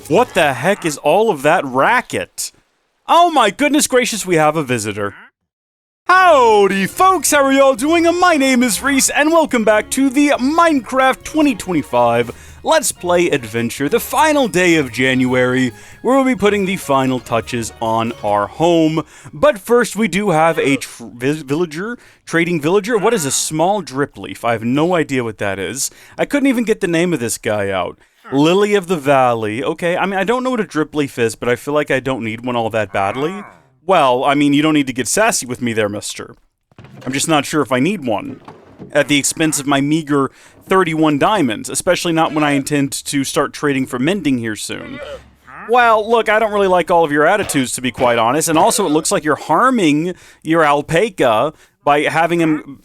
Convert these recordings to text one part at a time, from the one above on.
What the heck is all of that racket? Oh my goodness gracious, we have a visitor. Howdy folks, how are y'all doing? My name is Reese, and welcome back to the Minecraft 2025 Let's Play Adventure, the final day of January, where we'll be putting the final touches on our home. But first, we do have a trading villager. What is a small drip leaf? I have no idea what that is. I couldn't even get the name of this guy out. Lily of the Valley. Okay, I mean, I don't know what a drip leaf is, but I feel like I don't need one all that badly. Well, I mean, you don't need to get sassy with me there, mister. I'm just not sure if I need one. At the expense of my meager 31 diamonds, especially not when I intend to start trading for Mending here soon. Well, look, I don't really like all of your attitudes, to be quite honest, and also it looks like you're harming your alpaca by having him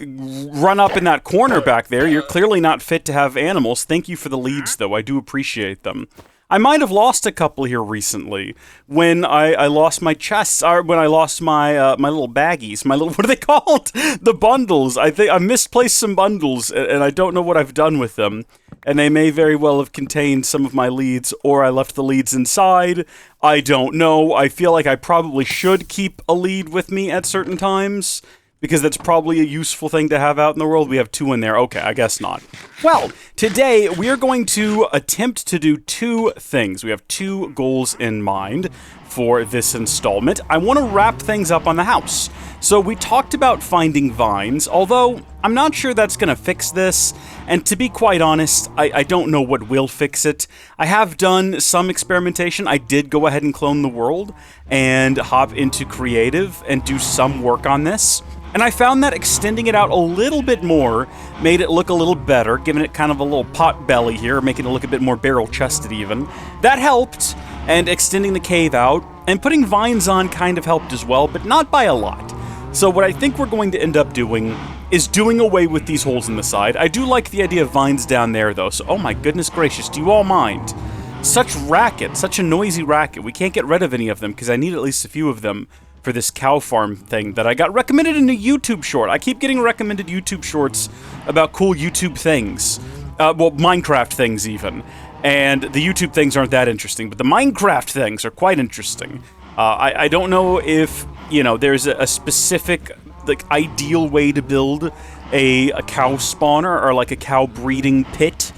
run up in that corner back there. You're clearly not fit to have animals. Thank you for the leads, though. I do appreciate them. I might have lost a couple here recently when I lost my chests, or when I lost my my little baggies, my little, what are they called? The bundles. I think I misplaced some bundles, and I don't know what I've done with them. And they may very well have contained some of my leads, or I left the leads inside. I don't know. I feel like I probably should keep a lead with me at certain times, because that's probably a useful thing to have out in the world. We have 2 in there. Okay, I guess not. Well, today we are going to attempt to do 2 things. We have 2 goals in mind for this installment. I want to wrap things up on the house. So we talked about finding vines, although I'm not sure that's going to fix this. And to be quite honest, I don't know what will fix it. I have done some experimentation. I did go ahead and clone the world and hop into creative and do some work on this. And I found that extending it out a little bit more made it look a little better, giving it kind of a little pot belly here, making it look a bit more barrel-chested even. That helped, and extending the cave out, and putting vines on kind of helped as well, but not by a lot. So what I think we're going to end up doing is doing away with these holes in the side. I do like the idea of vines down there, though, so oh my goodness gracious, do you all mind? Such racket, such a noisy racket. We can't get rid of any of them, because I need at least a few of them for this cow farm thing that I got recommended in a YouTube short. I keep getting recommended YouTube shorts about cool YouTube things. Well, Minecraft things even. And the YouTube things aren't that interesting, but the Minecraft things are quite interesting. I don't know if, you know, there's a specific, like, ideal way to build a cow spawner or, like, a cow breeding pit.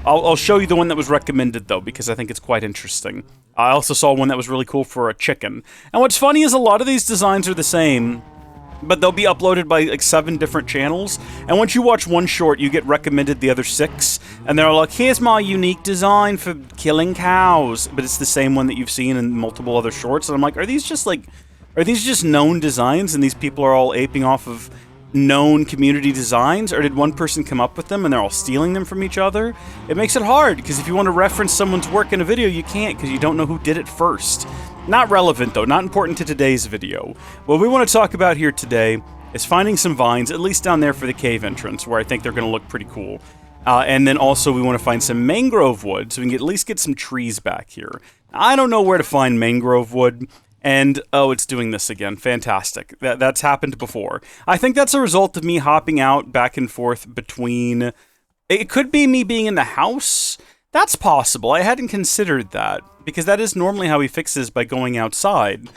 I'll show you the one that was recommended, though, because I think it's quite interesting. I also saw one that was really cool for a chicken. And what's funny is a lot of these designs are the same, but they'll be uploaded by, like, 7 different channels. And once you watch one short, you get recommended the other 6. And they're like, here's my unique design for killing cows. But it's the same one that you've seen in multiple other shorts. And I'm like, are these just known designs and these people are all aping off of known community designs, or did one person come up with them and they're all stealing them from each other? It makes it hard, because if you want to reference someone's work in a video, you can't, because you don't know who did it first. Not relevant, though, not important to today's video. What we want to talk about here today is finding some vines, at least down there for the cave entrance, where I think they're going to look pretty cool. And then also we want to find some mangrove wood, so we can at least get some trees back here. I don't know where to find mangrove wood. And, oh, it's doing this again. Fantastic. That's happened before. I think that's a result of me hopping out back and forth between... It could be me being in the house. That's possible. I hadn't considered that, because that is normally how he fixes by going outside.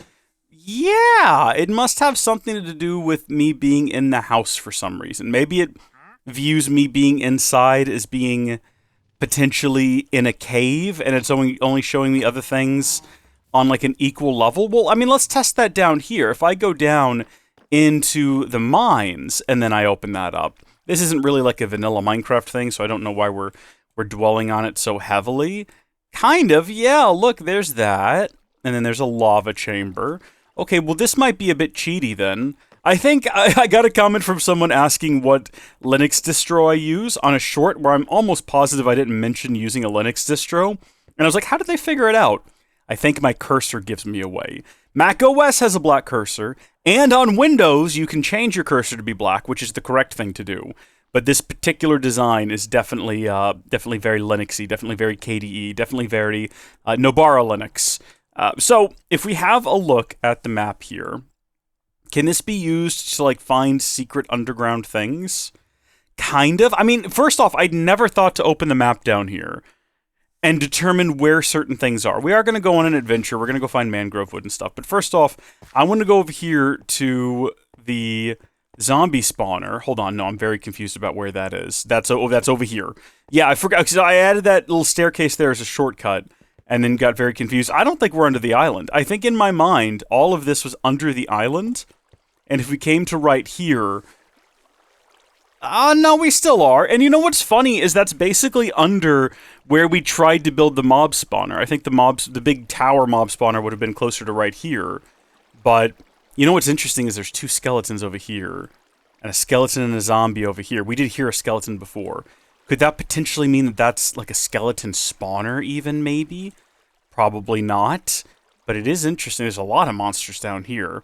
Yeah, it must have something to do with me being in the house for some reason. Maybe it views me being inside as being potentially in a cave, and it's only showing me other things on, like, an equal level. Well, I mean, let's test that down here. If I go down into the mines and then I open that up, this isn't really like a vanilla Minecraft thing, so I don't know why we're dwelling on it so heavily. Kind of, yeah, look, there's that. And then there's a lava chamber. Okay, well, this might be a bit cheaty then. I think I got a comment from someone asking what Linux distro I use on a short where I'm almost positive I didn't mention using a Linux distro. And I was like, how did they figure it out? I think my cursor gives me away. Mac OS has a black cursor, and on Windows, you can change your cursor to be black, which is the correct thing to do. But this particular design is definitely very Linuxy, definitely very KDE, definitely very Nobara Linux. So if we have a look at the map here, can this be used to, like, find secret underground things? Kind of. I mean, first off, I'd never thought to open the map down here. and determine where certain things are. We are going to go on an adventure. We're going to go find mangrove wood and stuff. But first off, I want to go over here to the zombie spawner. Hold on, no, I'm very confused about where that is. That's over here. Yeah, I forgot, because I added that little staircase there as a shortcut, and then got very confused. I don't think we're under the island. I think in my mind, all of this was under the island, and if we came to right here... no, we still are. And you know what's funny is that's basically under where we tried to build the mob spawner. I think the big tower mob spawner would have been closer to right here. But you know what's interesting is there's two skeletons over here, and a skeleton and a zombie over here. We did hear a skeleton before. Could that potentially mean that that's like a skeleton spawner even, maybe? Probably not. But it is interesting. There's a lot of monsters down here,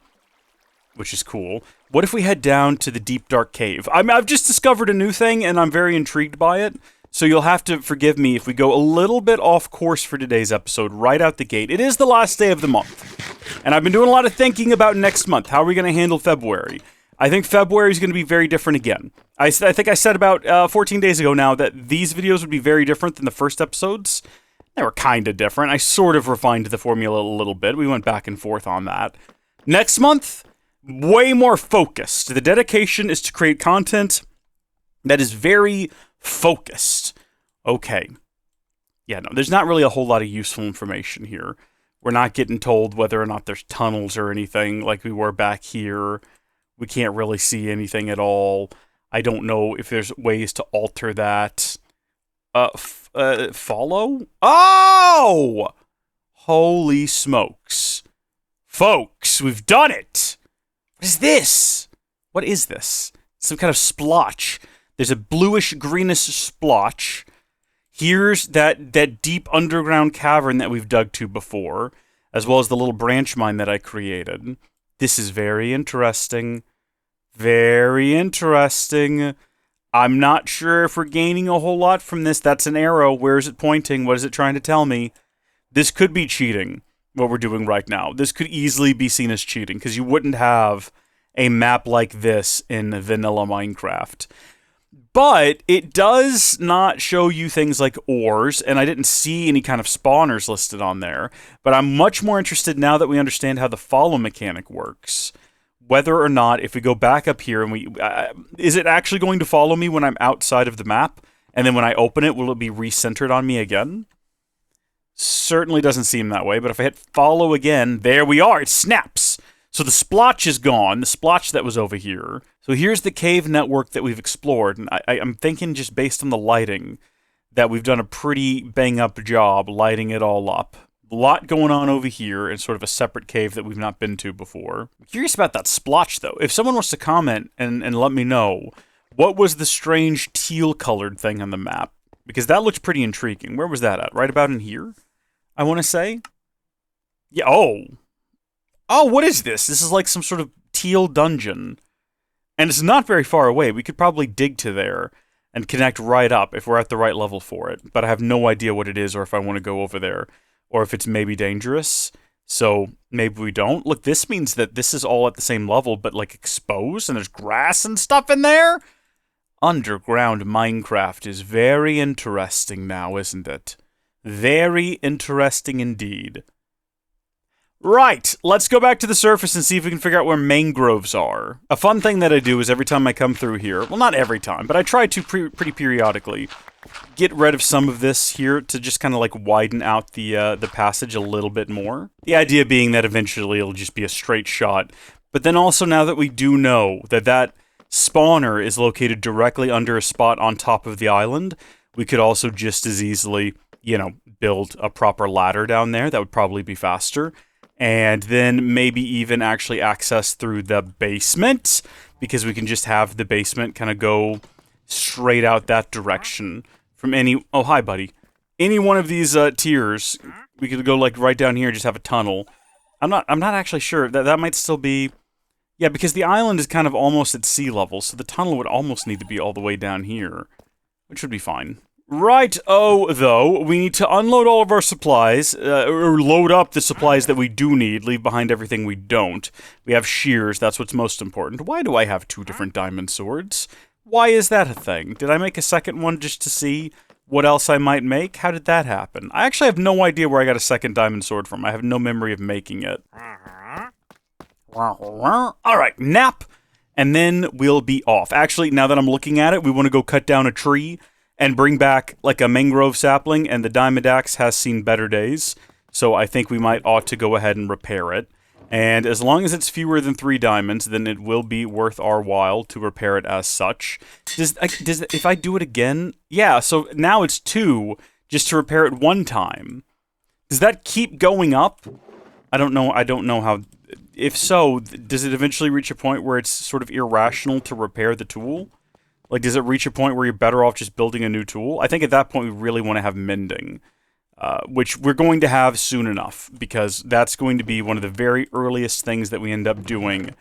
which is cool. What if we head down to the deep, dark cave? I've just discovered a new thing, and I'm very intrigued by it, so you'll have to forgive me if we go a little bit off course for today's episode right out the gate. It is the last day of the month, and I've been doing a lot of thinking about next month. How are we going to handle February? I think February is going to be very different again. I think I said about 14 days ago now that these videos would be very different than the first episodes. They were kind of different. I sort of refined the formula a little bit. We went back and forth on that. Next month... way more focused. The dedication is to create content that is very focused. Okay. Yeah, no, there's not really a whole lot of useful information here. We're not getting told whether or not there's tunnels or anything like we were back here. We can't really see anything at all. I don't know if there's ways to alter that. Follow? Oh! Holy smokes. Folks, we've done it! What is this? What is this? Some kind of splotch. There's a bluish-greenish splotch. Here's that deep underground cavern that we've dug to before, as well as the little branch mine that I created. This is very interesting. Very interesting. I'm not sure if we're gaining a whole lot from this. That's an arrow. Where is it pointing? What is it trying to tell me? This could be cheating. What we're doing right now. This could easily be seen as cheating, because you wouldn't have a map like this in vanilla Minecraft. But it does not show you things like ores, and I didn't see any kind of spawners listed on there. But I'm much more interested now that we understand how the follow mechanic works. Whether or not, if we go back up here, and is it actually going to follow me when I'm outside of the map? And then when I open it, will it be recentered on me again? Certainly doesn't seem that way, but if I hit follow again, there we are, it snaps. So the splotch is gone, the splotch that was over here. So here's the cave network that we've explored, and I'm thinking just based on the lighting, that we've done a pretty bang-up job lighting it all up. A lot going on over here in sort of a separate cave that we've not been to before. I'm curious about that splotch, though. If someone wants to comment and let me know, what was the strange teal-colored thing on the map? Because that looks pretty intriguing. Where was that at? Right about in here, I want to say? Yeah, oh. Oh, what is this? This is like some sort of teal dungeon. And it's not very far away. We could probably dig to there and connect right up if we're at the right level for it. But I have no idea what it is or if I want to go over there. Or if it's maybe dangerous. So maybe we don't. Look, this means that this is all at the same level, but like exposed and there's grass and stuff in there? Underground Minecraft is very interesting now, isn't it? Very interesting indeed. Right, let's go back to the surface and see if we can figure out where mangroves are. A fun thing that I do is every time I come through here, well, not every time, but I try to pretty periodically get rid of some of this here to just kind of like widen out the passage a little bit more. The idea being that eventually it'll just be a straight shot. But then also now that we do know that spawner is located directly under a spot on top of the island, we could also just as easily, you know, build a proper ladder down there. That would probably be faster. And then maybe even actually access through the basement, because we can just have the basement kind of go straight out that direction from any... Oh, hi, buddy. Any one of these tiers, we could go like right down here and just have a tunnel. I'm not actually sure. That might still be... Yeah, because the island is kind of almost at sea level, so the tunnel would almost need to be all the way down here, which would be fine. Right-o, though, we need to unload all of our supplies, or load up the supplies that we do need, leave behind everything we don't. We have shears, that's what's most important. Why do I have 2 different diamond swords? Why is that a thing? Did I make a second one just to see what else I might make. How did that happen? I actually have no idea where I got a second diamond sword from. I have no memory of making it. Alright, nap, and then we'll be off. Actually, now that I'm looking at it, we want to go cut down a tree and bring back like a mangrove sapling, and the diamond axe has seen better days, so I think we ought to go ahead and repair it. And as long as it's fewer than 3 diamonds, then it will be worth our while to repair it as such. If I do it again? Yeah, so now it's 2 just to repair it 1 time. Does that keep going up? I don't know how... If so, does it eventually reach a point where it's sort of irrational to repair the tool? Like, does it reach a point where you're better off just building a new tool? I think at that point we really want to have mending, which we're going to have soon enough, because that's going to be one of the very earliest things that we end up doing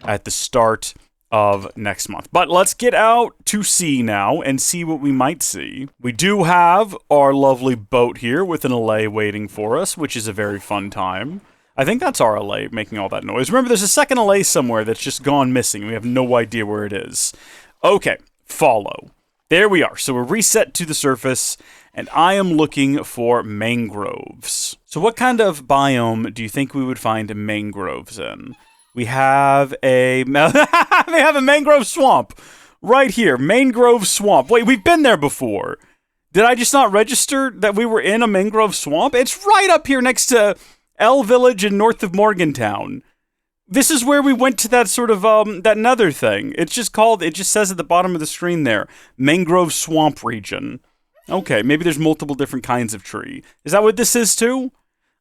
at the start of next month. But let's get out to sea now and see what we might see. We do have our lovely boat here with an allay waiting for us, which is a very fun time. I think that's our allay making all that noise. Remember, there's a second allay somewhere that's just gone missing. We have no idea where it is. Okay, follow. There we are. So we're reset to the surface, and I am looking for mangroves. So what kind of biome do you think we would find mangroves in? We have a... we have a mangrove swamp right here. Mangrove Swamp. Wait, we've been there before. Did I just not register that we were in a mangrove swamp? It's right up here next to... L Village and north of Morgantown. This is where we went to that sort of, that nether thing. It's just called, it just says at the bottom of the screen there, Mangrove Swamp region. Okay, maybe there's multiple different kinds of tree. Is that what this is too?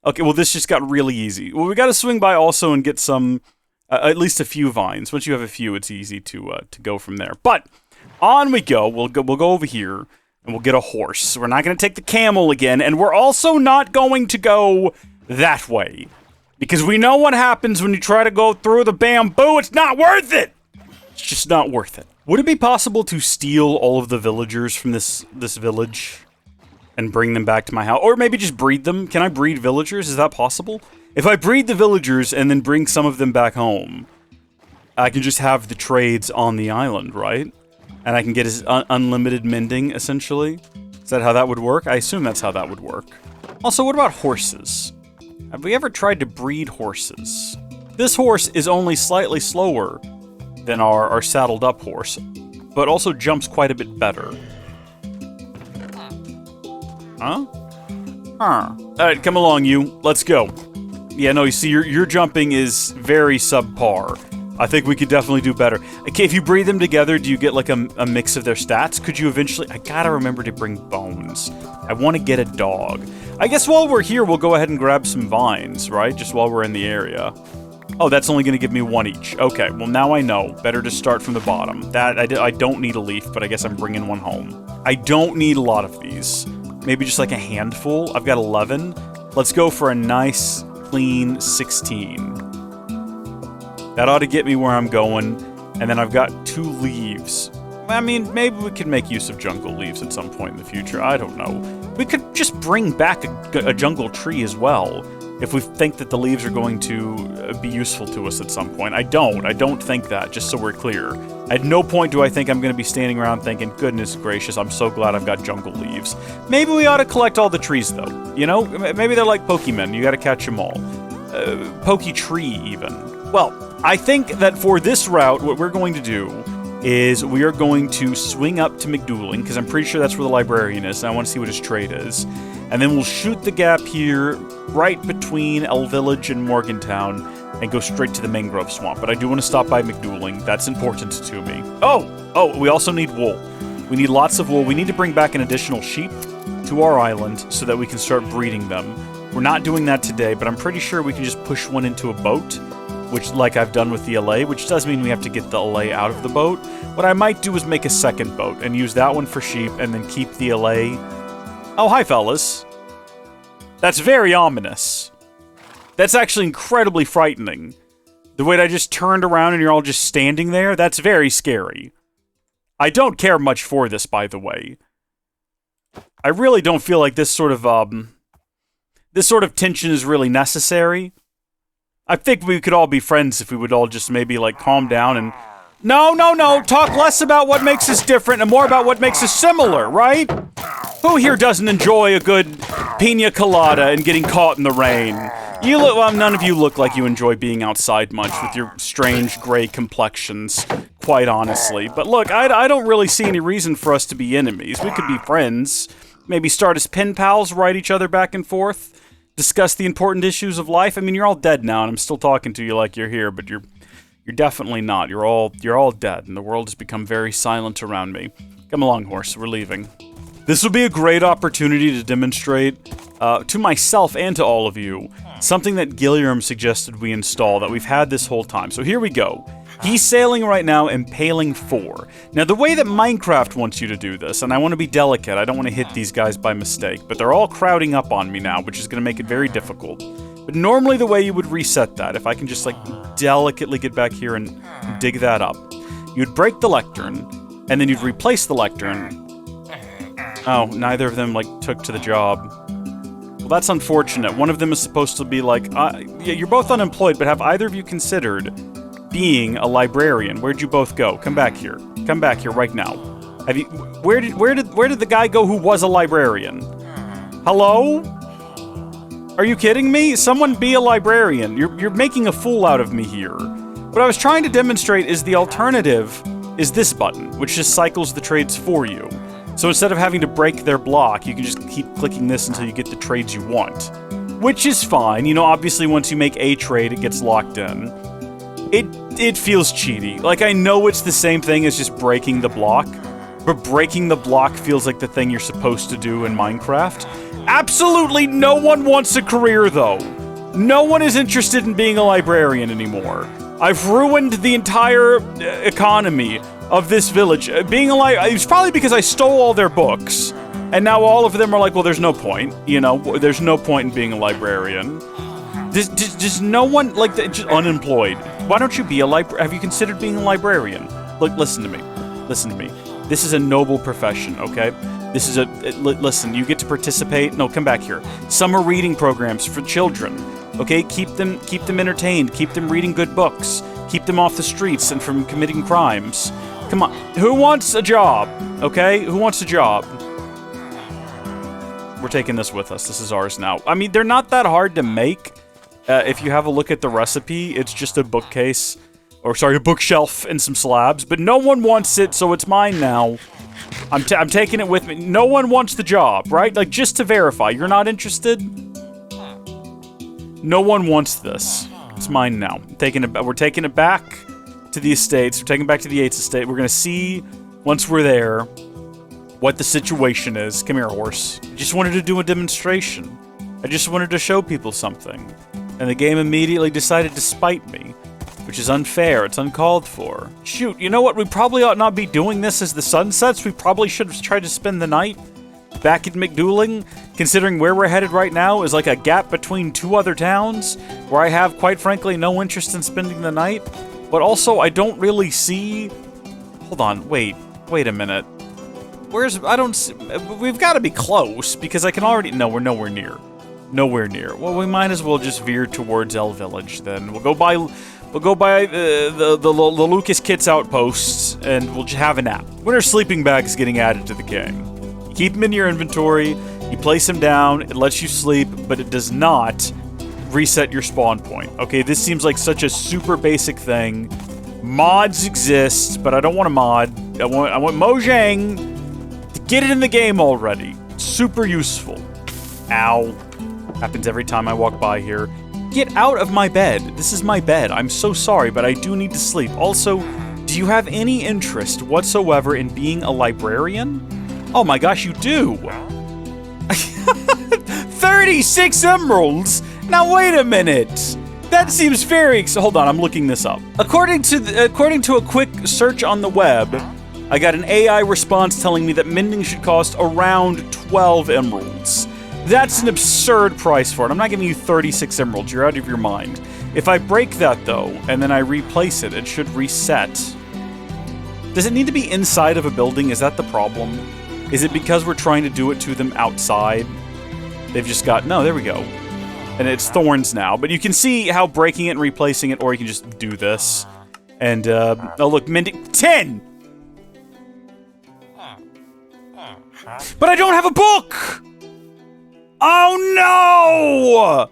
Okay, well this just got really easy. Well, we gotta swing by also and get some, at least a few vines. Once you have a few, it's easy to go from there. But, on we go. We'll go over here, and we'll get a horse. We're not gonna take the camel again, and we're also not going to go... that way. Because we know what happens when you try to go through the bamboo. It's not worth it! It's just not worth it. Would it be possible to steal all of the villagers from this village and bring them back to my house? Or maybe just breed them? Can I breed villagers? Is that possible? If I breed the villagers and then bring some of them back home, I can just have the trades on the island, right? And I can get unlimited mending, essentially? Is that how that would work? I assume that's how that would work. Also, what about horses? Have we ever tried to breed horses? This horse is only slightly slower than our saddled up horse, but also jumps quite a bit better. Huh? Huh. Alright, come along, you. Let's go. Yeah, no, you see, your jumping is very subpar. I think we could definitely do better. Okay, if you breed them together, do you get like a mix of their stats? Could you eventually... I gotta remember to bring bones. I want to get a dog. I guess while we're here, we'll go ahead and grab some vines, right? Just while we're in the area. Oh, that's only going to give me 1 each. Okay, well now I know. Better to start from the bottom. I don't need a leaf, but I guess I'm bringing one home. I don't need a lot of these. Maybe just like a handful. I've got 11. Let's go for a nice, clean 16. That ought to get me where I'm going. And then I've got 2 leaves. I mean, maybe we could make use of jungle leaves at some point in the future. I don't know. We could just bring back a jungle tree as well, if we think that the leaves are going to be useful to us at some point. I don't think that, just so we're clear. At no point do I think I'm going to be standing around thinking, goodness gracious, I'm so glad I've got jungle leaves. Maybe we ought to collect all the trees, though. You know? Maybe they're like Pokemon. You gotta catch them all. Pokey tree, even. Well, I think that for this route, what we're going to do is we are going to swing up to McDouling, because I'm pretty sure that's where the librarian is, and I want to see what his trade is. And then we'll shoot the gap here, right between El Village and Morgantown, and go straight to the Mangrove Swamp. But I do want to stop by McDouling. That's important to me. Oh, we also need wool. We need lots of wool. We need to bring back an additional sheep to our island so that we can start breeding them. We're not doing that today, but I'm pretty sure we can just push one into a boat, which, like I've done with the allay, which does mean we have to get the allay out of the boat. What I might do is make a second boat and use that one for sheep and then keep the allay. Oh, hi, fellas. That's very ominous. That's actually incredibly frightening. The way that I just turned around and you're all just standing there, that's very scary. I don't care much for this, by the way. I really don't feel like this sort of tension is really necessary. I think we could all be friends if we would all just maybe, like, calm down and No, no, no. Talk less about what makes us different and more about what makes us similar, right? Who here doesn't enjoy a good pina colada and getting caught in the rain? You look, well, none of you look like you enjoy being outside much with your strange gray complexions, quite honestly. But look, I don't really see any reason for us to be enemies. We could be friends. Maybe start as pen pals, write each other back and forth, discuss the important issues of life. I mean, you're all dead now, and I'm still talking to you like you're here, but you're definitely not. You're all dead, and the world has become very silent around me. Come along, horse. We're leaving. This will be a great opportunity to demonstrate to myself and to all of you something that Guillermo suggested we install that we've had this whole time. So here we go. He's sailing right now, impaling 4. Now, the way that Minecraft wants you to do this, and I want to be delicate, I don't want to hit these guys by mistake, but they're all crowding up on me now, which is going to make it very difficult. But normally the way you would reset that, if I can just, like, delicately get back here and dig that up, you'd break the lectern, and then you'd replace the lectern. Oh, neither of them, like, took to the job. Well, that's unfortunate. One of them is supposed to be like, yeah, you're both unemployed, but have either of you considered being a librarian? Where'd you both go? Come back here. Come back here right now. Have you? Where did the guy go who was a librarian? Hello? Are you kidding me? Someone be a librarian. You're making a fool out of me here. What I was trying to demonstrate is the alternative is this button, which just cycles the trades for you. So instead of having to break their block, you can just keep clicking this until you get the trades you want. Which is fine. You know, obviously once you make a trade, it gets locked in. It feels cheaty. Like, I know it's the same thing as just breaking the block, but breaking the block feels like the thing you're supposed to do in Minecraft. Absolutely no one wants a career, though. No one is interested in being a librarian anymore. I've ruined the entire economy of this village. It's probably because I stole all their books, and now all of them are like, well, there's no point. You know, there's no point in being a librarian. Does no one, like, just unemployed? Why don't you be a have you considered being a librarian? Look, listen to me. Listen to me. This is a noble profession, okay? This is listen, you get to participate. No, come back here. Summer reading programs for children, okay? Keep them entertained. Keep them reading good books. Keep them off the streets and from committing crimes. Come on. Who wants a job, okay? Who wants a job? We're taking this with us. This is ours now. I mean, they're not that hard to make. If you have a look at the recipe, it's just a bookcase, or sorry, a bookshelf and some slabs, but no one wants it, so it's mine now. I'm taking it with me. No one wants the job, right? Like, just to verify, you're not interested? No one wants this. It's mine now. We're taking it back to the estates. We're taking it back to the Yates estate. We're gonna see, once we're there, what the situation is. Come here, horse. I just wanted to do a demonstration. I just wanted to show people something. And the game immediately decided to spite me, which is unfair. It's uncalled for. Shoot, you know what? We probably ought not be doing this as the sun sets. We probably should have tried to spend the night back in McDouling, considering where we're headed right now is like a gap between two other towns, where I have, quite frankly, no interest in spending the night. But also, I don't really see... Hold on, wait a minute. We've got to be close, because I can already... No, we're nowhere near. Nowhere near. Well, we might as well just veer towards El Village, then. We'll go by the Lucas Kit's outposts, and we'll just have a nap. Winter sleeping bags getting added to the game. You keep them in your inventory, you place them down, it lets you sleep, but it does not reset your spawn point. Okay, this seems like such a super basic thing. Mods exist, but I don't want a mod. I want Mojang to get it in the game already. Super useful. Ow. Happens every time I walk by here. Get out of my bed. This is my bed. I'm so sorry, but I do need to sleep. Also, do you have any interest whatsoever in being a librarian? Oh my gosh, you do. 36 emeralds? Now wait a minute. That seems very... Hold on, I'm looking this up. According to a quick search on the web, I got an AI response telling me that mending should cost around 12 emeralds. That's an absurd price for it. I'm not giving you 36 emeralds. You're out of your mind. If I break that, though, and then I replace it, it should reset. Does it need to be inside of a building? Is that the problem? Is it because we're trying to do it to them outside? They've just got... No, there we go. And it's thorns now. But you can see how breaking it and replacing it, or you can just do this. And, oh look, Mending, 10! But I don't have a book! Oh no!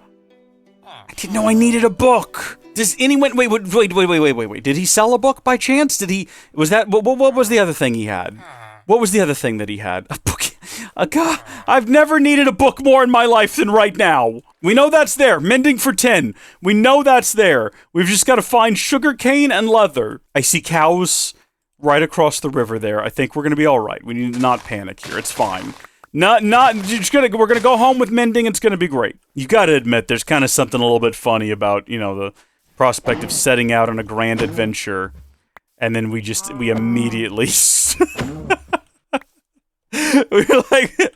I didn't know I needed a book. Does anyone, wait, did he sell a book by chance? Did he, was that, what was the other thing he had? What was the other thing that he had? A book, God, I've never needed a book more in my life than right now. We know that's there, Mending for 10. We know that's there. We've just got to find sugarcane and leather. I see cows right across the river there. I think we're gonna be all right. We need to not panic here, it's fine. We're gonna go home with Mending, it's gonna be great. You gotta admit, there's kind of something a little bit funny about, you know, the prospect of setting out on a grand adventure, and then we immediately we're like,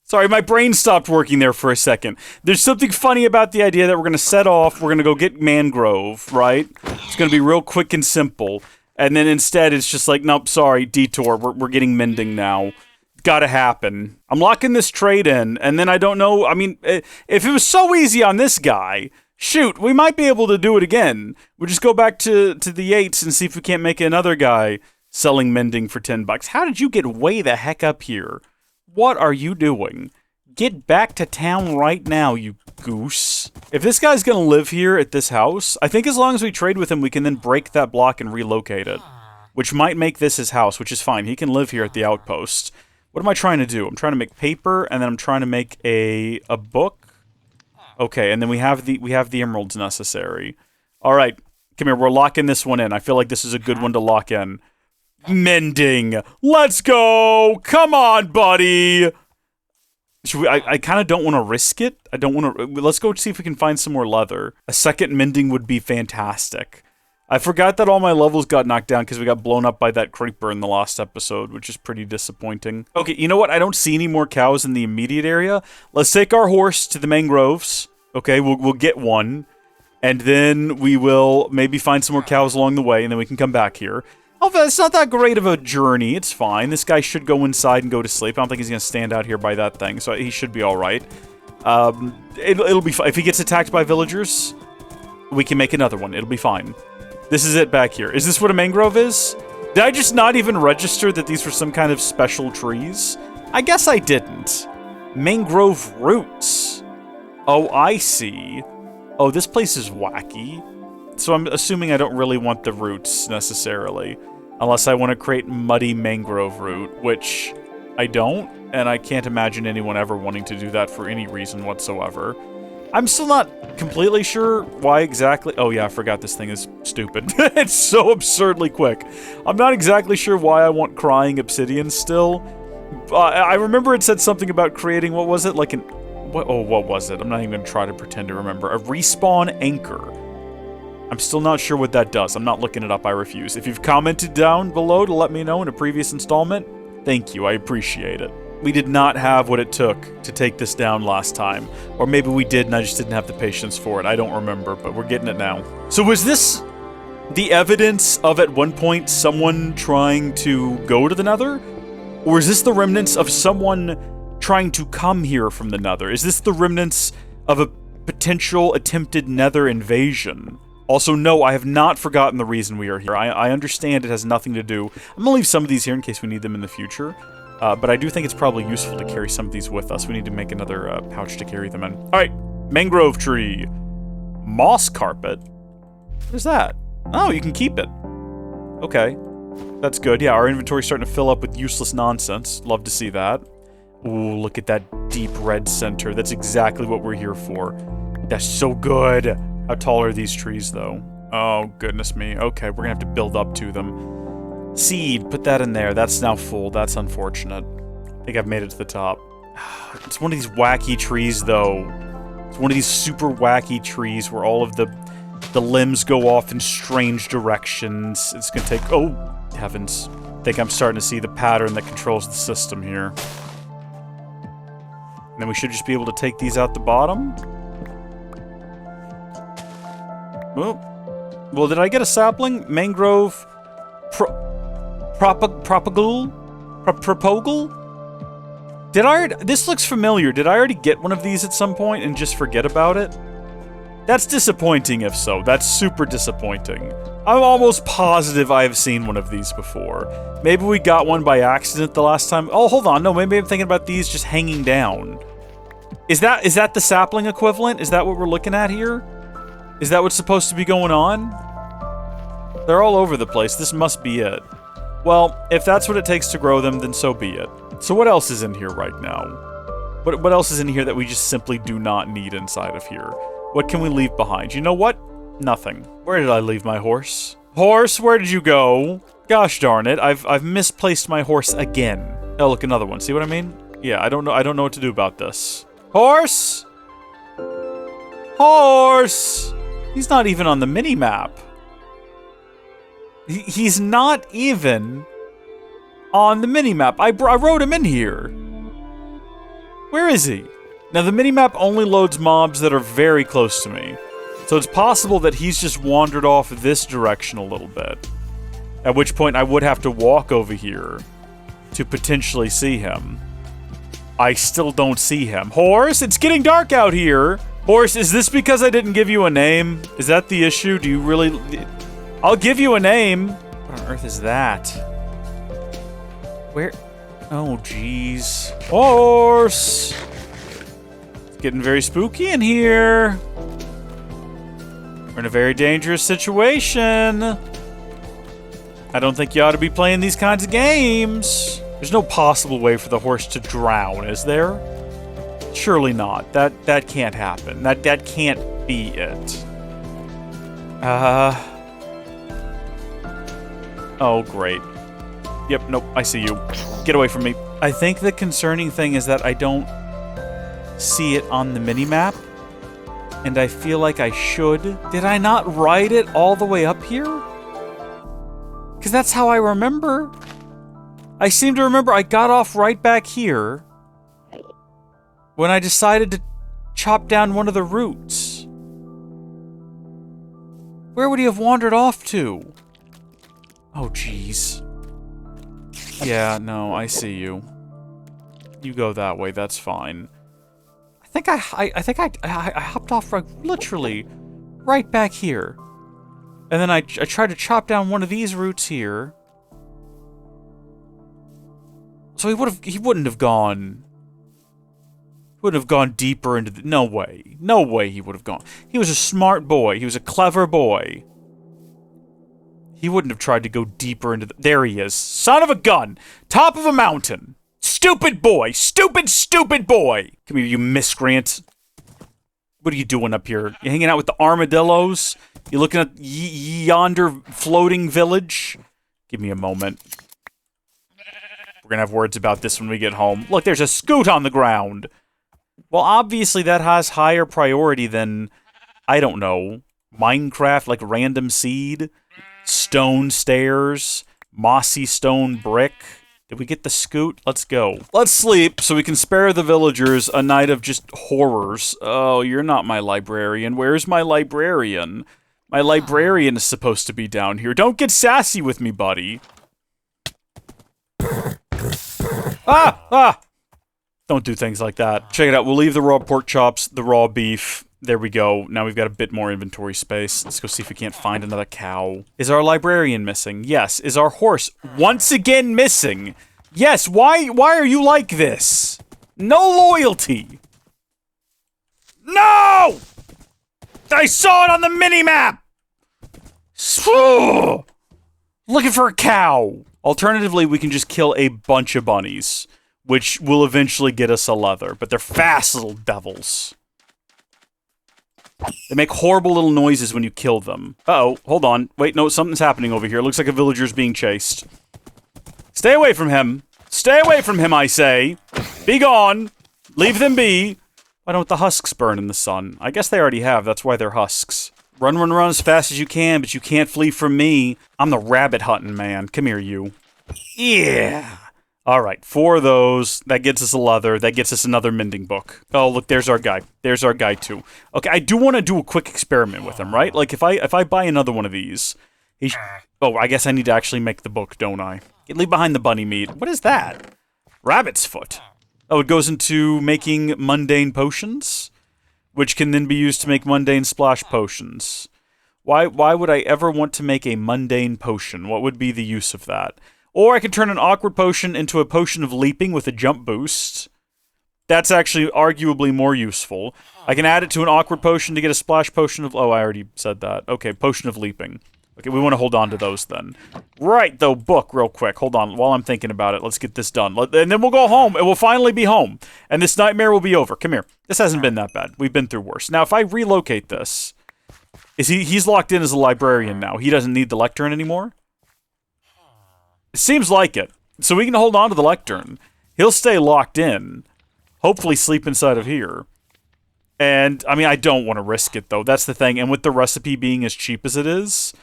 sorry, my brain stopped working there for a second. There's something funny about the idea that we're gonna set off, we're gonna go get Mangrove, right? It's gonna be real quick and simple, and then instead it's just like, nope, sorry, detour, we're getting Mending now. Gotta happen. I'm locking this trade in, and then I don't know, I mean, if it was so easy on this guy, shoot, we might be able to do it again. We'll just go back to the Yates and see if we can't make another guy selling Mending for $10. How did you get way the heck up here? What are you doing? Get back to town right now, you goose. If this guy's gonna live here at this house, I think as long as we trade with him, we can then break that block and relocate it. Which might make this his house, which is fine. He can live here at the outpost. What am I trying to do? I'm trying to make paper, and then I'm trying to make a book. Okay, and then we have the emeralds necessary. All right, come here. We're locking this one in. I feel like this is a good one to lock in. Mending. Let's go. Come on, buddy. Should we, I kind of don't want to risk it. I don't want to. Let's go see if we can find some more leather. A second Mending would be fantastic. I forgot that all my levels got knocked down because we got blown up by that creeper in the last episode, which is pretty disappointing. Okay, you know what? I don't see any more cows in the immediate area. Let's take our horse to the mangroves. Okay, we'll get one. And then we will maybe find some more cows along the way, and then we can come back here. Oh, it's not that great of a journey. It's fine. This guy should go inside and go to sleep. I don't think he's going to stand out here by that thing, so he should be all right. It'll be fine. If he gets attacked by villagers, we can make another one. It'll be fine. This is it back here. Is this what a mangrove is? Did I just not even register that these were some kind of special trees? I guess I didn't. Mangrove roots. Oh, I see. Oh, this place is wacky. So I'm assuming I don't really want the roots, necessarily. Unless I want to create muddy mangrove root, which I don't, and I can't imagine anyone ever wanting to do that for any reason whatsoever. I'm still not completely sure why exactly. Oh yeah, I forgot this thing is stupid. It's so absurdly quick. I'm not exactly sure why I want crying obsidian still. I remember it said something about creating, what was it? Like an, what was it? I'm not even going to try to pretend to remember. A respawn anchor. I'm still not sure what that does. I'm not looking it up, I refuse. If you've commented down below to let me know in a previous installment, thank you, I appreciate it. We did not have what it took to take this down last time. Or maybe we did and I just didn't have the patience for it. I don't remember, but we're getting it now. So was this the evidence of at one point someone trying to go to the Nether? Or is this the remnants of someone trying to come here from the Nether? Is this the remnants of a potential attempted Nether invasion? Also, no, I have not forgotten the reason we are here. I understand it has nothing to do. I'm gonna leave some of these here in case we need them in the future. But I do think it's probably useful to carry some of these with us. We need to make another pouch to carry them in. Alright, mangrove tree. Moss carpet? What is that? Oh, you can keep it. Okay. That's good. Yeah, our inventory's starting to fill up with useless nonsense. Love to see that. Ooh, look at that deep red center. That's exactly what we're here for. That's so good. How tall are these trees, though? Oh, goodness me. Okay, we're gonna have to build up to them. Seed, put that in there. That's now full. That's unfortunate. I think I've made it to the top. It's one of these wacky trees, though. It's one of these super wacky trees where all of the limbs go off in strange directions. It's gonna take... Oh, heavens. I think I'm starting to see the pattern that controls the system here. And then we should just be able to take these out the bottom. Oh. Well, did I get a sapling? Mangrove... Propagule? Propagules? Did I already... This looks familiar. Did I already get one of these at some point and just forget about it? That's disappointing if so. That's super disappointing. I'm almost positive I have seen one of these before. Maybe we got one by accident the last time. Oh, hold on. No, maybe I'm thinking about these just hanging down. Is that the sapling equivalent? Is that what we're looking at here? Is that what's supposed to be going on? They're all over the place. This must be it. Well, if that's what it takes to grow them, then so be it. So what else is in here right now? What else is in here that we just simply do not need inside of here? What can we leave behind? You know what? Nothing. Where did I leave my horse? Horse, where did you go? Gosh darn it, I've misplaced my horse again. Oh, look, another one. See what I mean? Yeah, I don't know what to do about this. Horse! Horse! He's not even on the mini-map. He's not even on the mini-map. I wrote him in here. Where is he? Now, the mini-map only loads mobs that are very close to me. So it's possible that he's just wandered off this direction a little bit. At which point I would have to walk over here to potentially see him. I still don't see him. Horse, it's getting dark out here. Horse, is this because I didn't give you a name? Is that the issue? Do you really... I'll give you a name. What on earth is that? Where... Oh, jeez. Horse! It's getting very spooky in here. We're in a very dangerous situation. I don't think you ought to be playing these kinds of games. There's no possible way for the horse to drown, is there? Surely not. That can't happen. That can't be it. Oh, great. Yep, nope, I see you. Get away from me. I think the concerning thing is that I don't see it on the mini-map. And I feel like I should. Did I not write it all the way up here? Because that's how I remember. I seem to remember I got off right back here when I decided to chop down one of the roots. Where would he have wandered off to? Oh, jeez. Yeah, no, I see you. You go that way, that's fine. I think I hopped off literally right back here. And then I tried to chop down one of these roots here. So he wouldn't have gone deeper into the... No way. No way he would have gone. He was a smart boy. He was a clever boy. He wouldn't have tried to go deeper into the... There he is. Son of a gun! Top of a mountain! Stupid boy! Stupid boy! Come here, you miscreant. What are you doing up here? You hanging out with the armadillos? You looking at yonder floating village? Give me a moment. We're gonna have words about this when we get home. Look, there's a scoot on the ground! Well, obviously that has higher priority than, I don't know, Minecraft, like random seed, stone stairs, mossy stone brick. Did we get the scoot? Let's go. Let's sleep so we can spare the villagers a night of just horrors. Oh, you're not my librarian. Where's my librarian? My librarian is supposed to be down here. Don't get sassy with me, buddy. Ah! Don't do things like that. Check it out. We'll leave the raw pork chops, the raw beef. There we go. Now we've got a bit more inventory space. Let's go see if we can't find another cow. Is our librarian missing? Yes. Is our horse once again missing? Yes. Why are you like this? No loyalty. No! I saw it on the mini-map! Looking for a cow. Alternatively, we can just kill a bunch of bunnies, which will eventually get us a leather, but they're fast little devils. They make horrible little noises when you kill them. Uh-oh, hold on. Wait, no, something's happening over here. It looks like a villager's being chased. Stay away from him. Stay away from him, I say. Be gone. Leave them be. Why don't the husks burn in the sun? I guess they already have. That's why they're husks. Run, run, run as fast as you can, but you can't flee from me. I'm the rabbit hunting man. Come here, you. Yeah. All right, 4 of those. That gets us a leather. That gets us another mending book. Oh, look, there's our guy. There's our guy, too. Okay, I do want to do a quick experiment with him, right? Like, if I buy another one of these, oh, I guess I need to actually make the book, don't I? Leave behind the bunny meat. What is that? Rabbit's foot. Oh, it goes into making mundane potions, which can then be used to make mundane splash potions. Why would I ever want to make a mundane potion? What would be the use of that? Or I could turn an awkward potion into a potion of leaping with a jump boost. That's actually arguably more useful. I can add it to an awkward potion to get a splash potion of... Oh, I already said that. Okay, potion of leaping. Okay, we want to hold on to those then. Right, though, book real quick. Hold on, while I'm thinking about it, let's get this done. And then we'll go home, and we'll finally be home. And this nightmare will be over. Come here. This hasn't been that bad. We've been through worse. Now, if I relocate this... He's locked in as a librarian now. He doesn't need the lectern anymore? It seems like it. So we can hold on to the lectern. He'll stay locked in. Hopefully sleep inside of here. And, I mean, I don't want to risk it, though. That's the thing. And with the recipe being as cheap as it is...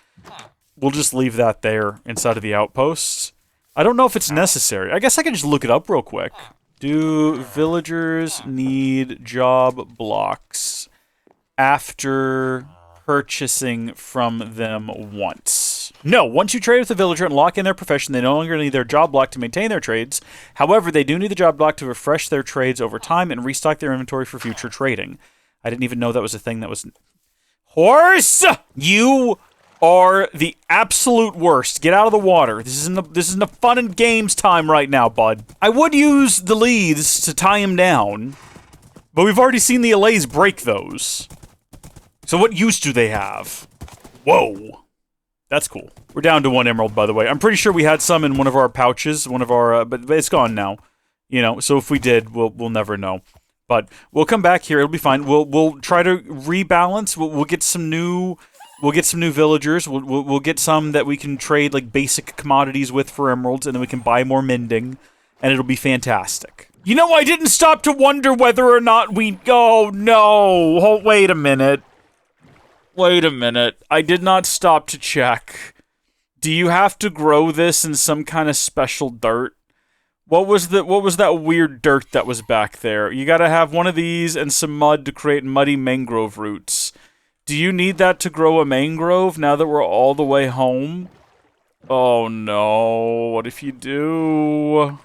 We'll just leave that there inside of the outposts. I don't know if it's necessary. I guess I can just look it up real quick. Do villagers need job blocks after purchasing from them once? No, once you trade with a villager and lock in their profession, they no longer need their job block to maintain their trades. However, they do need the job block to refresh their trades over time and restock their inventory for future trading. I didn't even know that was a thing that was... Horse! You... are the absolute worst. Get out of the water. This isn't the fun and games time right now, bud. I would use the leads to tie him down, but we've already seen the allays break those. So what use do they have? Whoa. That's cool. We're down to 1 emerald, by the way. I'm pretty sure we had some in one of our pouches, but it's gone now. You know, so if we did, we'll never know. But we'll come back here. It'll be fine. We'll try to rebalance. We'll get some new... We'll get some new villagers. We'll get some that we can trade like basic commodities with for emeralds, and then we can buy more mending, and it'll be fantastic. You know, I didn't stop to wonder whether or not we... Oh, no. Oh, wait a minute. Wait a minute. I did not stop to check. Do you have to grow this in some kind of special dirt? What was that weird dirt that was back there? You gotta have one of these and some mud to create muddy mangrove roots. Do you need that to grow a mangrove now that we're all the way home? Oh no, what if you do?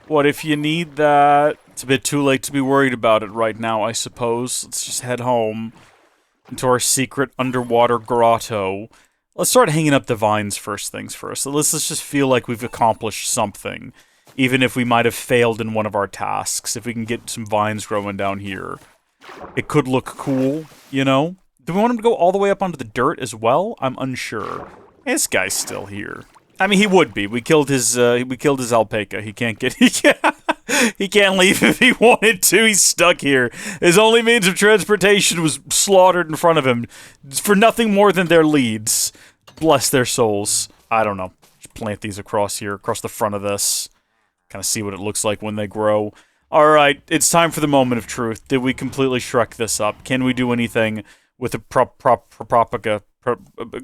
What if you need that? It's a bit too late to be worried about it right now, I suppose. Let's just head home into our secret underwater grotto. Let's start hanging up the vines first things first. So let's just feel like we've accomplished something, even if we might have failed in one of our tasks. If we can get some vines growing down here, it could look cool, you know? Do we want him to go all the way up onto the dirt as well? I'm unsure. This guy's still here. I mean, he would be. We killed his alpaca. He can't get... He can't leave if he wanted to. He's stuck here. His only means of transportation was slaughtered in front of him for nothing more than their leads. Bless their souls. I don't know. Just plant these across here, across the front of this. Kind of see what it looks like when they grow. Alright, it's time for the moment of truth. Did we completely Shrek this up? Can we do anything with the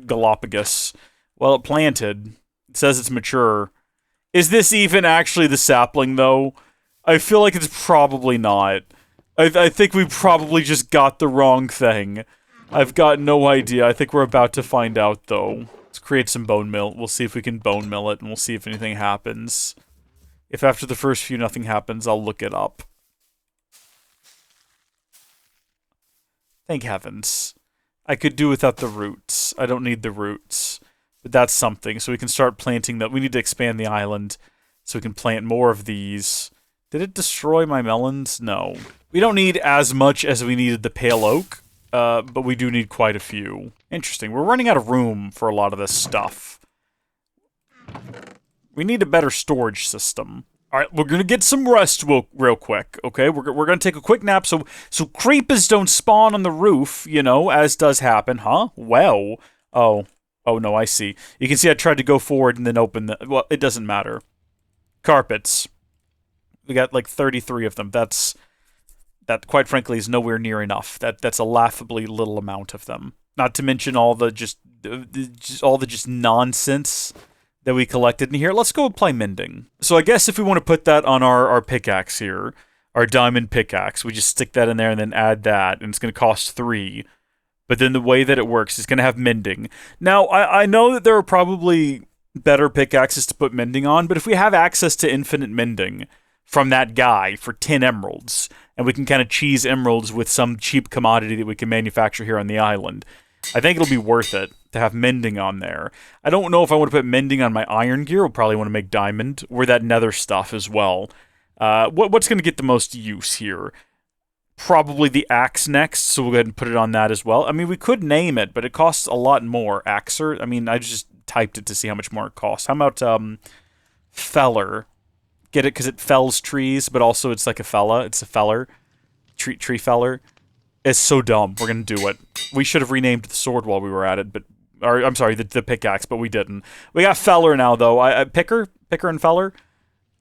Galapagos? Well, it planted. It says it's mature. Is this even actually the sapling, though? I feel like it's probably not. I think we probably just got the wrong thing. I've got no idea. I think we're about to find out, though. Let's create some bone meal. We'll see if we can bone mill it, and we'll see if anything happens. If after the first few nothing happens, I'll look it up. Thank heavens. I could do without the roots. I don't need the roots. But that's something, so we can start planting that. We need to expand the island so we can plant more of these. Did it destroy my melons? No. We don't need as much as we needed the pale oak, but we do need quite a few. Interesting. We're running out of room for a lot of this stuff. We need a better storage system. Alright, we're gonna get some rest real quick, okay? We're gonna take a quick nap so creepers don't spawn on the roof, you know, as does happen, huh? Well. Oh no, I see. You can see I tried to go forward and then open the... Well, it doesn't matter. Carpets. We got like 33 of them. That, quite frankly, is nowhere near enough. That's a laughably little amount of them. Not to mention all the just nonsense that we collected in here. Let's go apply mending. So I guess if we want to put that on our pickaxe here, our diamond pickaxe, we just stick that in there and then add that, and it's going to cost 3. But then the way that it works is going to have mending. Now, I know that there are probably better pickaxes to put mending on, but if we have access to infinite mending from that guy for 10 emeralds, and we can kind of cheese emeralds with some cheap commodity that we can manufacture here on the island. I think it'll be worth it to have Mending on there. I don't know if I want to put Mending on my iron gear. We'll probably want to make diamond, or that nether stuff as well. What's going to get the most use here? Probably the axe next, so we'll go ahead and put it on that as well. I mean, we could name it, but it costs a lot more. Axer, I mean, I just typed it to see how much more it costs. How about Feller? Get it because it fells trees, but also it's like a fella. It's a feller. Tree feller. It's so dumb. We're going to do it. We should have renamed the sword while we were at it, or I'm sorry, the pickaxe, but we didn't. We got Feller now, though. Picker and Feller.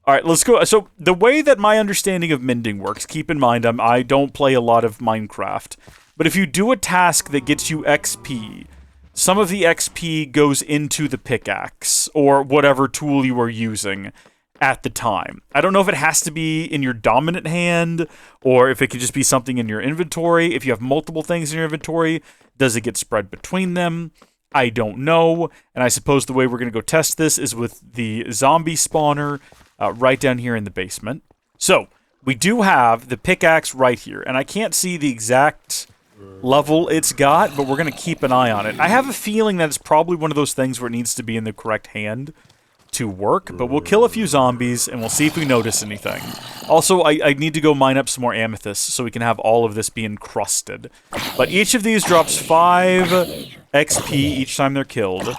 All right, let's go. So the way that my understanding of Mending works, keep in mind I don't play a lot of Minecraft, but if you do a task that gets you XP, some of the XP goes into the pickaxe or whatever tool you are using at the time. I don't know if it has to be in your dominant hand or if it could just be something in your inventory. If you have multiple things in your inventory, does it get spread between them? I don't know. And I suppose the way we're going to go test this is with the zombie spawner right down here in the basement. So we do have the pickaxe right here, and I can't see the exact level it's got, but we're going to keep an eye on it. I have a feeling that it's probably one of those things where it needs to be in the correct hand to work, but we'll kill a few zombies and we'll see if we notice anything. Also, I need to go mine up some more amethyst so we can have all of this be encrusted. But each of these drops 5 XP each time they're killed.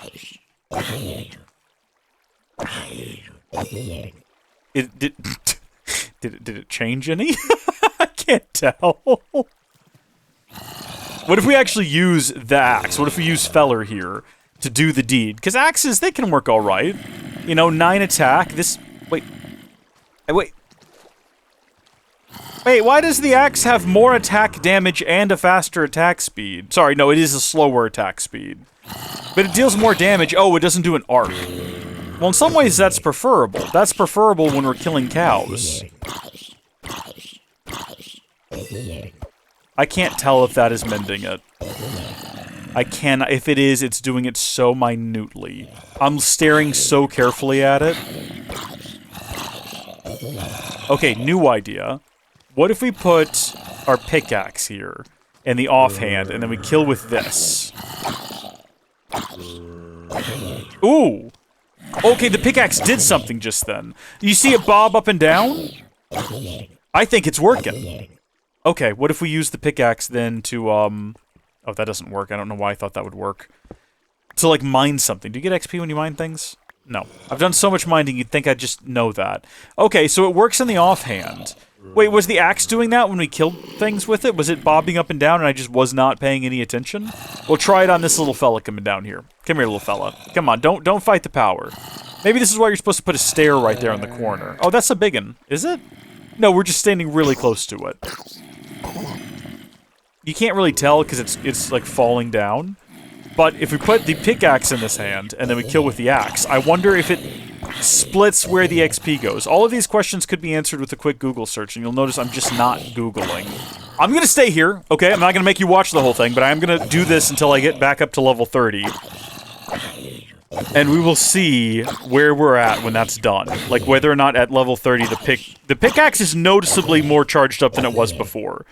Did it change any? I can't tell. What if we actually use the axe? What if we use Feller here to do the deed? Because axes, they can work all right. You know, 9 attack. Wait, why does the axe have more attack damage and a faster attack speed? Sorry, no, it is a slower attack speed. But it deals more damage. Oh, it doesn't do an arc. Well, in some ways, that's preferable. That's preferable when we're killing cows. I can't tell if that is mending it. I can. If it is, it's doing it so minutely. I'm staring so carefully at it. Okay, new idea. What if we put our pickaxe here in the offhand, and then we kill with this? Ooh! Okay, the pickaxe did something just then. You see it bob up and down? I think it's working. Okay, what if we use the pickaxe then to, Oh, that doesn't work. I don't know why I thought that would work. To, like, mine something. Do you get XP when you mine things? No. I've done so much mining, you'd think I'd just know that. Okay, so it works in the offhand. Wait, was the axe doing that when we killed things with it? Was it bobbing up and down and I just was not paying any attention? We'll try it on this little fella coming down here. Come here, little fella. Come on, don't fight the power. Maybe this is why you're supposed to put a stair right there in the corner. Oh, that's a big one. Is it? No, we're just standing really close to it. You can't really tell because it's like falling down. But if we put the pickaxe in this hand and then we kill with the axe, I wonder if it splits where the XP goes. All of these questions could be answered with a quick Google search, and you'll notice I'm just not Googling. I'm going to stay here, okay? I'm not going to make you watch the whole thing, but I'm going to do this until I get back up to level 30. And we will see where we're at when that's done. Like, whether or not at level 30 the pickaxe is noticeably more charged up than it was before.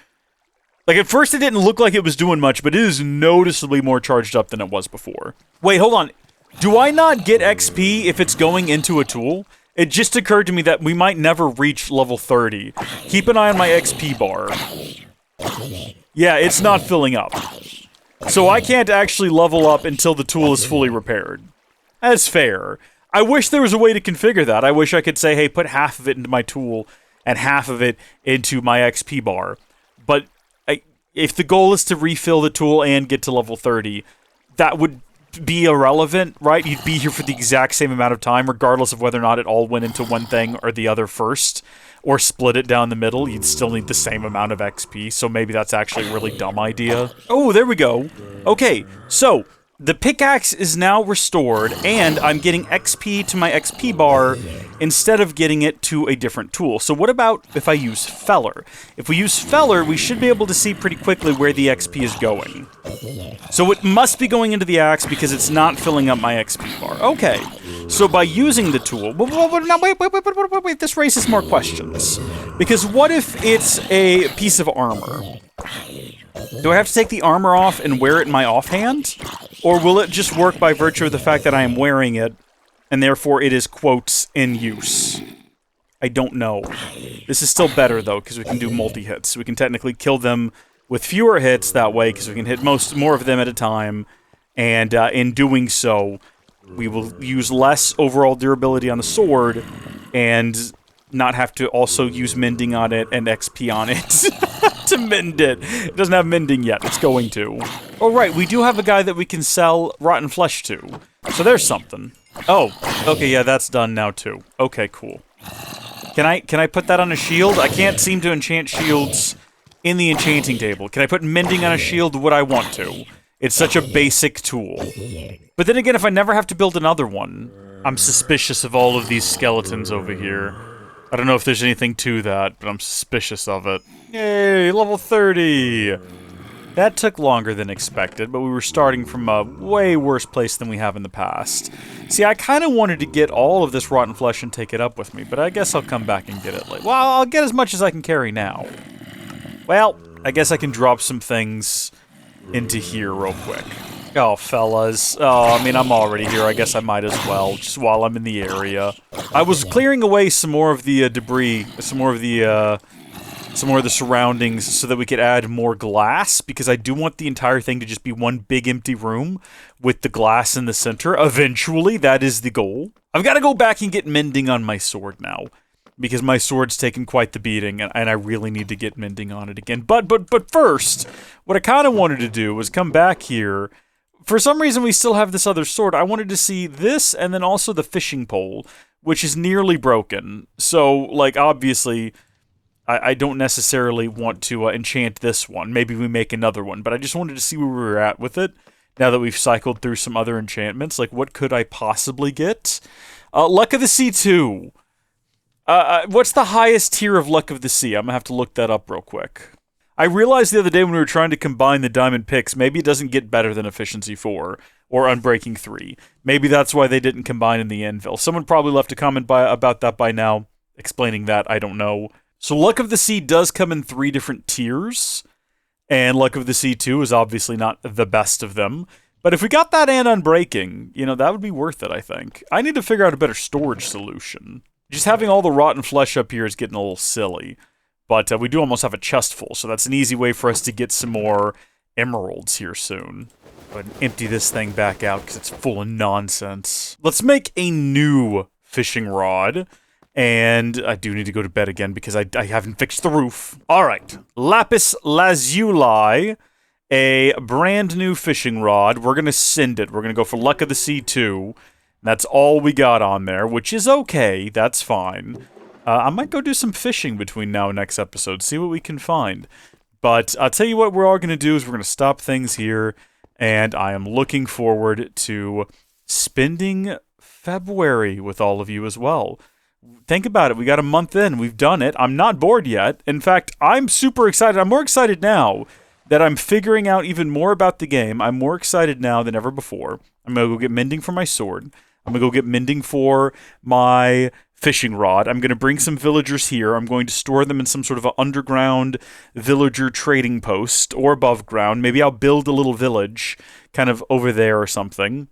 Like, at first it didn't look like it was doing much, but it is noticeably more charged up than it was before. Wait, hold on. Do I not get XP if it's going into a tool? It just occurred to me that we might never reach level 30. Keep an eye on my XP bar. Yeah, it's not filling up. So I can't actually level up until the tool is fully repaired. That's fair. I wish there was a way to configure that. I wish I could say, hey, put half of it into my tool and half of it into my XP bar. But if the goal is to refill the tool and get to level 30, that would be irrelevant, right? You'd be here for the exact same amount of time, regardless of whether or not it all went into one thing or the other first, or split it down the middle. You'd still need the same amount of XP, so maybe that's actually a really dumb idea. Oh, there we go. Okay, so the pickaxe is now restored, and I'm getting XP to my XP bar instead of getting it to a different tool. So what about if I use Feller? If we use Feller, we should be able to see pretty quickly where the XP is going. So it must be going into the axe because it's not filling up my XP bar. Okay, So by using the tool... Now, wait, this raises more questions. Because what if it's a piece of armor? Do I have to take the armor off and wear it in my offhand? Or will it just work by virtue of the fact that I am wearing it, and therefore it is, quotes, in use? I don't know. This is still better, though, because we can do multi-hits. We can technically kill them with fewer hits that way, because we can hit more of them at a time, and in doing so, we will use less overall durability on the sword, and not have to also use Mending on it and XP on it to mend it. It doesn't have Mending yet. It's going to. Oh, right. We do have a guy that we can sell rotten flesh to. So there's something. Oh, okay, yeah, that's done now, too. Okay, cool. Can I put that on a shield? I can't seem to enchant shields in the enchanting table. Can I put Mending on a shield? Would I want to? It's such a basic tool. But then again, if I never have to build another one, I'm suspicious of all of these skeletons over here. I don't know if there's anything to that, but I'm suspicious of it. Yay, level 30! That took longer than expected, but we were starting from a way worse place than we have in the past. See, I kind of wanted to get all of this rotten flesh and take it up with me, but I guess I'll come back and get it later. Well, I'll get as much as I can carry now. Well, I guess I can drop some things into here real quick. Oh, fellas. Oh, I mean, I'm already here. I guess I might as well, just while I'm in the area. I was clearing away some more of the debris, some more of the surroundings so that we could add more glass, because I do want the entire thing to just be one big empty room with the glass in the center. Eventually, that is the goal. I've got to go back and get Mending on my sword now, because my sword's taken quite the beating, and I really need to get Mending on it again. But first, what I kind of wanted to do was come back here. For some reason, we still have this other sword. I wanted to see this, and then also the fishing pole, which is nearly broken. So, like, obviously, I don't necessarily want to enchant this one. Maybe we make another one, but I just wanted to see where we were at with it. Now that we've cycled through some other enchantments, like, what could I possibly get? Luck of the Sea 2. What's the highest tier of Luck of the Sea? I'm gonna have to look that up real quick. I realized the other day when we were trying to combine the diamond picks, maybe it doesn't get better than Efficiency 4 or Unbreaking 3. Maybe that's why they didn't combine in the Anvil. Someone probably left a comment about that by now, explaining that. I don't know. So Luck of the Sea does come in 3 different tiers, and Luck of the Sea 2 is obviously not the best of them. But if we got that and Unbreaking, you know, that would be worth it, I think. I need to figure out a better storage solution. Just having all the rotten flesh up here is getting a little silly. But we do almost have a chest full, so that's an easy way for us to get some more emeralds here soon. Go ahead and empty this thing back out, because it's full of nonsense. Let's make a new fishing rod. And I do need to go to bed again, because I haven't fixed the roof. Alright, Lapis Lazuli, a brand new fishing rod. We're going to send it. We're going to go for Luck of the Sea 2. That's all we got on there, which is okay. That's fine. I might go do some fishing between now and next episode, see what we can find. But I'll tell you what we're all going to do is we're going to stop things here, and I am looking forward to spending February with all of you as well. Think about it. We got a month in. We've done it. I'm not bored yet. In fact, I'm super excited. I'm more excited now that I'm figuring out even more about the game. I'm more excited now than ever before. I'm going to go get Mending for my sword. I'm going to go get Mending for my fishing rod. I'm going to bring some villagers here. I'm going to store them in some sort of an underground villager trading post or above ground. Maybe I'll build a little village kind of over there or something.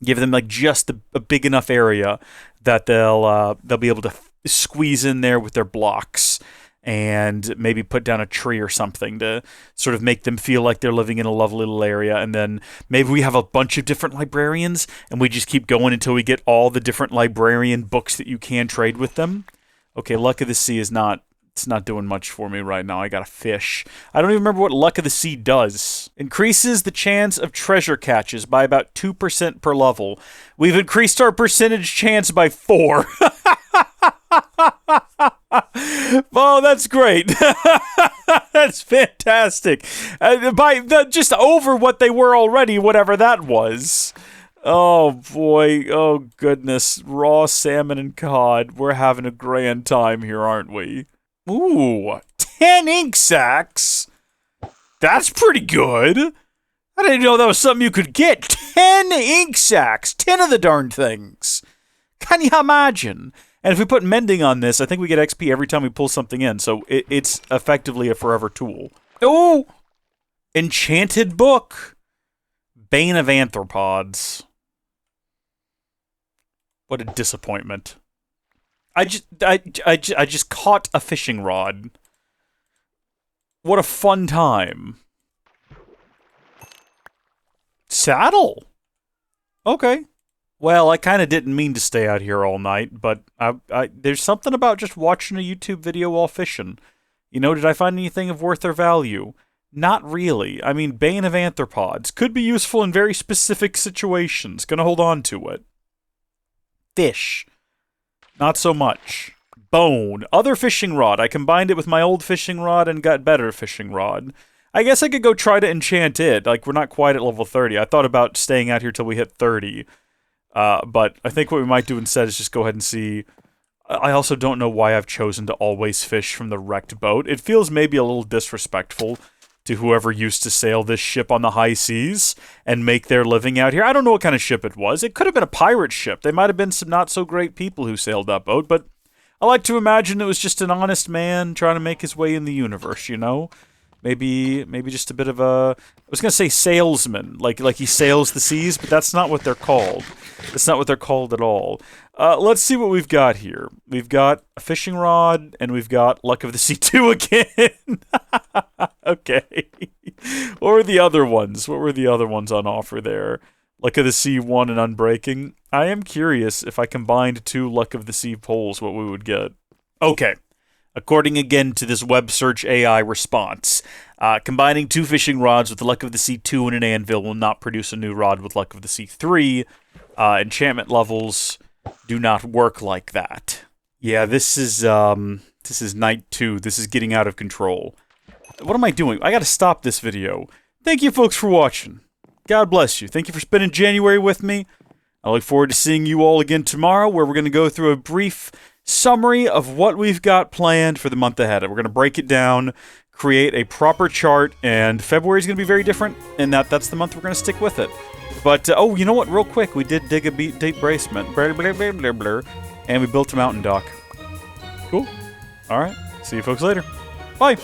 Give them like just a big enough area that they'll be able to squeeze in there with their blocks, and maybe put down a tree or something to sort of make them feel like they're living in a lovely little area. And then maybe we have a bunch of different librarians, and we just keep going until we get all the different librarian books that you can trade with them. Okay, Luck of the Sea is not... It's not doing much for me right now. I gotta fish. I don't even remember what Luck of the Sea does. Increases the chance of treasure catches by about 2% per level. We've increased our percentage chance by 4. Oh, that's great. That's fantastic. Just over what they were already, whatever that was. Oh boy, oh goodness. Raw salmon and cod. We're having a grand time here, aren't we? Ooh, 10 ink sacs? That's pretty good. I didn't know that was something you could get. 10 ink sacs! 10 of the darn things! Can you imagine? And if we put Mending on this, I think we get XP every time we pull something in, so it's effectively a forever tool. Oh! Enchanted Book! Bane of Arthropods. What a disappointment. I just caught a fishing rod. What a fun time. Saddle? Okay. Well, I kind of didn't mean to stay out here all night, but there's something about just watching a YouTube video while fishing. You know, did I find anything of worth or value? Not really. I mean, Bane of Arthropods could be useful in very specific situations. Gonna hold on to it. Fish. Not so much. Bone. Other fishing rod. I combined it with my old fishing rod and got better fishing rod. I guess I could go try to enchant it. Like, we're not quite at level 30. I thought about staying out here till we hit 30. But I think what we might do instead is just go ahead and see. I also don't know why I've chosen to always fish from the wrecked boat. It feels maybe a little disrespectful to whoever used to sail this ship on the high seas and make their living out here. I don't know what kind of ship it was. It could have been a pirate ship. They might have been some not-so-great people who sailed that boat, but I like to imagine it was just an honest man trying to make his way in the universe, you know? Maybe just a bit of a... I was going to say salesman, like he sails the seas, but that's not what they're called. That's not what they're called at all. Let's see what we've got here. We've got a fishing rod, and we've got Luck of the Sea 2 again. Okay. What were the other ones? What were the other ones on offer there? Luck of the Sea 1 and Unbreaking. I am curious if I combined 2 Luck of the Sea poles, what we would get. Okay. According again to this web search AI response, combining 2 fishing rods with the Luck of the Sea 2 and an anvil will not produce a new rod with Luck of the Sea 3. Enchantment levels do not work like that. Yeah, this is night 2. This is getting out of control. What am I doing? I gotta stop this video. Thank you folks for watching. God bless you. Thank you for spending January with me. I look forward to seeing you all again tomorrow, where we're going to go through a brief summary of what we've got planned for the month ahead. We're going to break it down, create a proper chart, and February is going to be very different, and that's the month we're going to stick with it. But, oh, you know what? Real quick, we did dig a deep basement, and we built a mountain dock. Cool. All right. See you folks later. Bye.